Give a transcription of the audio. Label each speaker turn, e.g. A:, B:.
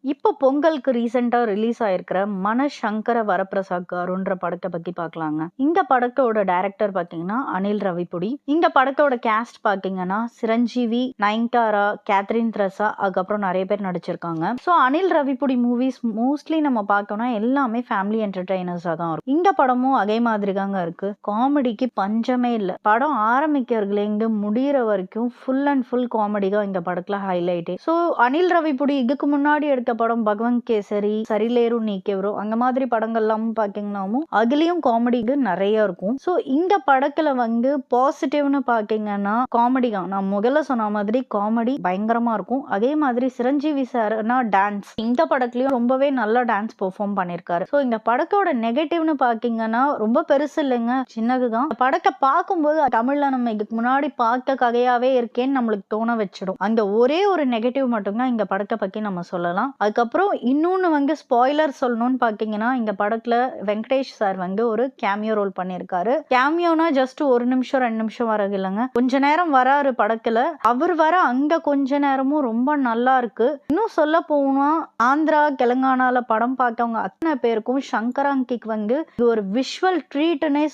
A: இப்போ பொங்கலுக்கு ரீசென்ட்டா ரிலீஸ் ஆயிருக்கிற மனசங்கர வரப்பிரசாத் காருன்ற படத்த பத்தி பார்க்கலாங்க. இந்த படத்தோட டைரக்டர் பார்த்தீங்கன்னா, அனில் ரவிப்புடி. இந்த படத்தோட கேஸ்ட் பார்த்தீங்கன்னா, சிரஞ்சீவி, நயன்தாரா, கேத்ரின் த்ரெசா அதுக்கப்புறம் நெறைய பேர் நடிச்சிருக்காங்க. So Anil Ravipudi movies mostly நம்ம பார்த்தோம்னா எல்லாமே ஃபேமிலி என்டர்டெய்னர்ஸா தான் இருக்கும். இந்த படமும் அதே மாதிரி தாங்க இருக்கு. காமெடிக்கு பஞ்சமே இல்ல. படம் ஆரம்பிக்கிறதுலேருந்து முடியிற வரைக்கும் ஃபுல் அண்ட் ஃபுல் காமெடி தான் இந்த படத்துல ஹைலைட்டே. ஸோ அனில் ரவிப்புடி இதுக்கு முன்னாடி எடுத்த படம் பகவந்த் கேசரி, சரிலேரு நீக்கேவரோ அந்த மாதிரி படங்கள்லாம் பார்த்தீங்கன்னாவும் அதுலயும் காமெடி நிறைய இருக்கும். ஸோ இந்த படத்துல வந்து பாசிட்டிவ்னு பார்த்தீங்கன்னா காமெடி தான். நான் முதல்ல சொன்ன மாதிரி காமெடி பயங்கரமா இருக்கும். அதே மாதிரி சிரஞ்சீவி சார்னா டான்ஸ் இந்த படத்துலயும் ரொம்பவே நல்லா டான்ஸ் பெர்ஃபார்ம் பண்ணிருக்காரு. ஸோ இந்த படத்தோட நெகட்டிவ்னு பார்த்தீங்கன்னா ரொம்ப பெருசு இல்லைங்க, சின்னதுதான். படத்தை பார்க்கும்போது தமிழ்ல நம்ம இதுக்கு முன்னாடி பார்த்த கதையாவே இருக்கேன்னு நம்மளுக்கு தோண வச்சிடும். அந்த ஒரே ஒரு நெகட்டிவ் மட்டும்தான் இந்த படத்தை பத்தி நம்ம சொல்லலாம். அதுக்கப்புறம் இன்னொன்னு வந்து ஸ்பாய்லர் சொல்லணும்னு பார்த்தீங்கன்னா, இந்த படத்துல வெங்கடேஷ் சார் வந்து ஒரு கேமியோ ரோல் பண்ணியிருக்காரு. கேமியோனா ஜஸ்ட் 1 நிமிஷம் 2 நிமிஷம் வரது இல்லைங்க, கொஞ்ச நேரம் வராரு படத்துல. அவர் வர அந்த கொஞ்ச நேரமும் ரொம்ப நல்லா இருக்கு. இன்னும் சொல்ல போனா ஆந்திரா தெலுங்கானால படம் பார்த்தவங்க அத்தனை பேருக்கும் சங்கராங்கிக்கு வந்து இது ஒரு விஷுவல் ட்ரீட்னே